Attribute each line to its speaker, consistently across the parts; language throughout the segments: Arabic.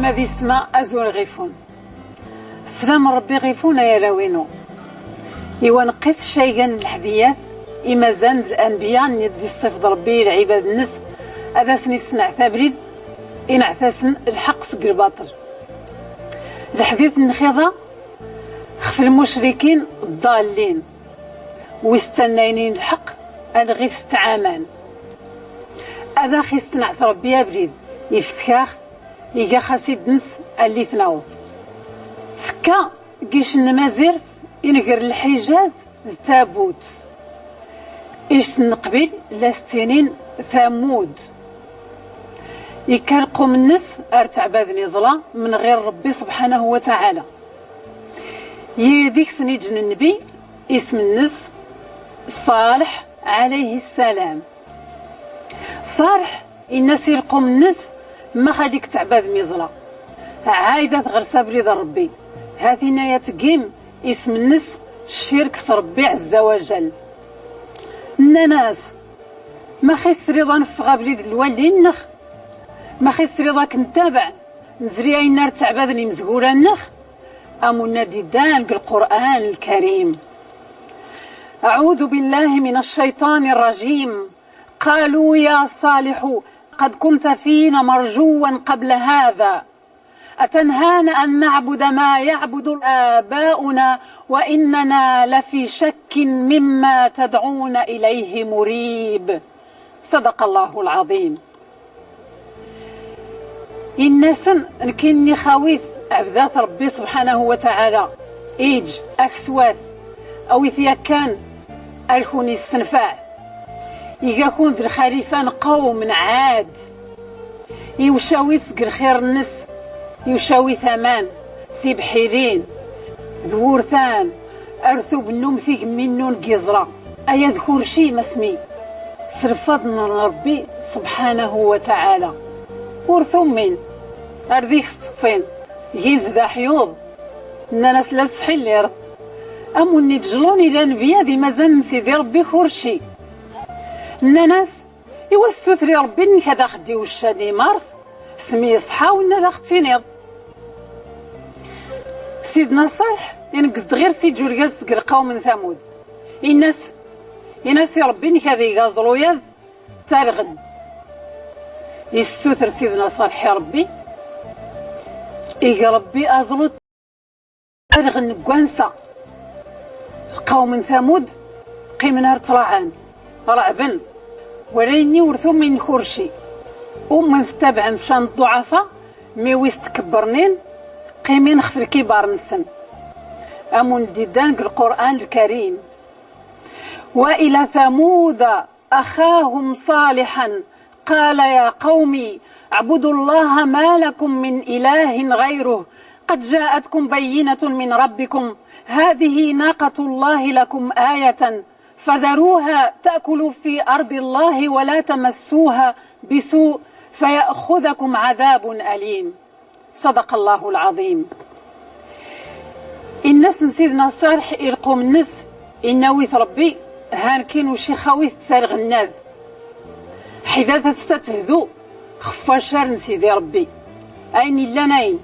Speaker 1: ما ذي السماء أزول غيفون السلام ربي غيفون يا راوينو إوا نقيس الشيغان الحذيات إما زاند الأنبياء ندي الصفد ربي العباد الناس هذا سني سنع ثابريد إن عثاسن الحق سق الباطل الحديث النخيضة خف المشركين الضالين ويستناينين الحق أنا غير استعامان هذا خي استنع ربي يا بريد يفتكاخ يجا خاسيد نس اللي تناوض فكا كيش النمازيرت ينقر الحجاز التابوت إيش نقبل لاستنين ثمود يكرقوا من الناس ارتعباد نزلا من غير ربي سبحانه وتعالى يديك سنيجن النبي اسم الناس صالح عليه السلام صالح الناس يلقوا من الناس ما خليك تعباد ميزلا عايدة غير صبري ذا ربي هذه نايا تقيم اسم الناس الشرك ربي عز وجل الناس ما خيس رضا نفغا بليد الوالدين نخ ما خيس رضا كنتابع نزري اي نار تعبادني مزقورة النخ امونا ديدان القرآن الكريم اعوذ بالله من الشيطان الرجيم قالوا يا صالح قد كنت فينا مرجوا قبل هذا أتنهانا أن نعبد ما يعبد آباؤنا وإننا لفي شك مما تدعون إليه مريب صدق الله العظيم الناس كني خاويث عبدات ربي سبحانه وتعالى إيج أكسواث أو إذا كان ألكوني السنفاع يكون ذي الخليفان قوم عاد يوشاوي تسق الخير النس يوشاوي ثمان في بحيرين ذورثان أرثو بالنوم ثيق منون قزرة أيا ذكور شي مسمي سرفضنا ربي سبحانه وتعالى ورثو من أرذيك ستطين ينذ ذا حيوض الناس لا تسحل لي أموني تجلوني لانبيا ذي مازال نسيدي ربي خورشي الناس يوسوث لي ربي انك هذا خدي وشاني مرض سمي صحا ونا لا اختينيض سيدنا صالح ينقصد غير سيد جورياز قلقاو من ثمود الناس يا ربي انك هذا يقازلو ياذ تالغن يسوثر سيدنا صالح يا ربي يا ربي ازلو تالغن قوانسا القوم من ثمود قيمنا طلعان رعبا وليني ورثو من خورشي ومن تتابع شان الضعفاء مي ويستكبرنين قيمين خفر كبار نسن أمون ديدان القرآن الكريم وإلى ثمود أخاهم صالحا قال يا قومي اعبدوا الله ما لكم من إله غيره قد جاءتكم بينة من ربكم هذه ناقة الله لكم آية فذروها تأكل في أرض الله ولا تمسوها بسوء فيأخذكم عذاب أليم صدق الله العظيم الناس نسيدنا صالح يلقوا الناس إنويث ربي هان كينو شي خاويث ثالغ الناذ حذاثة ستهذو خفا شار نسيدي ربي أين إلا ناين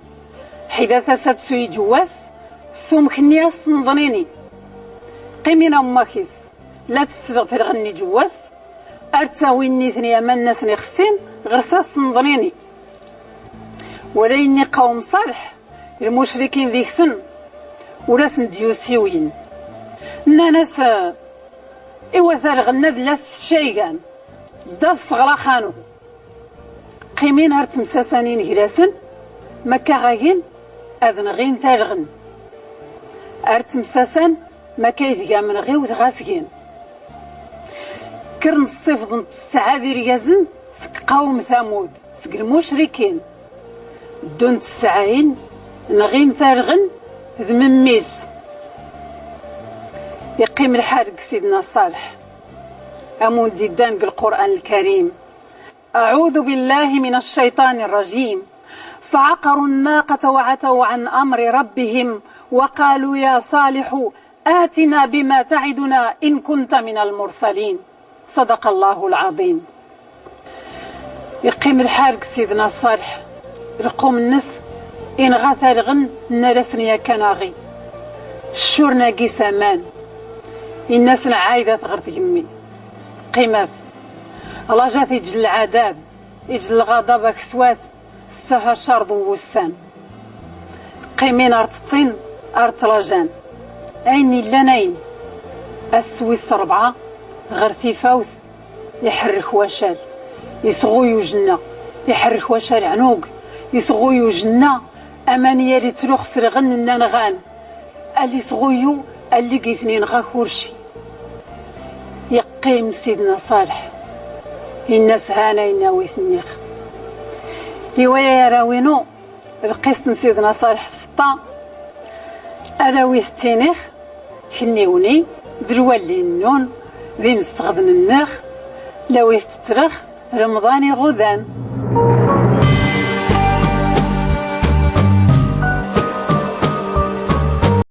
Speaker 1: حذاثة ستسوي جواس سومكني نظنيني قيمينا ماكيس لا تستغ تلغني جواس أرتاويني ثنيا من الناس نخسين غرساس نظنيني وليني قوم صالح المشركين ذيك سن وراس ديوسيوين ناس إوا ثالغ الناد لا تشيغان دا صغرا خانو قيمين هرت مساسانين هراسن مكا غاين أذن غين ثالغن أرت مساسان مكا يثقا من غيوث غاسقين كرن الصفد السعادي ريازن سك قوم ثمود سك المشركين دون السعاين نغيم ثالغن ذمميس يقيم الحارق سيدنا صالح أمون ديدان بالقرآن الكريم أعوذ بالله من الشيطان الرجيم فعقروا الناقة وعتوا عن أمر ربهم وقالوا يا صالح آتنا بما تعدنا إن كنت من المرسلين صدق الله العظيم يقيم الحارق سيدنا صالح رقوم الناس إن غاث الغن نرسني كناغي الشورنا كي سامان الناس العايدة غرت يمي قيمات الله جات يجل العذاب يجل الغضب كسوات السهر شرب ووسان قيمين أرتطين أرتلاجان عيني لنين السويس 4 غرثي فوث يحرك وشال يصغويو جنة يحرك وشال عنوق يصغويو جنة أمانية اللي تروخ في الغن نغان اللي صغويو اللي قيثنين غا كورشي يقيم سيدنا صالح الناس هانا يناويث النيخ يوايا راوينو القسط سيدنا صالح تفطا أراويث التينيخ كنيوني دروالي النون ذي نستغبن النخ لويث تترخ رمضاني غذان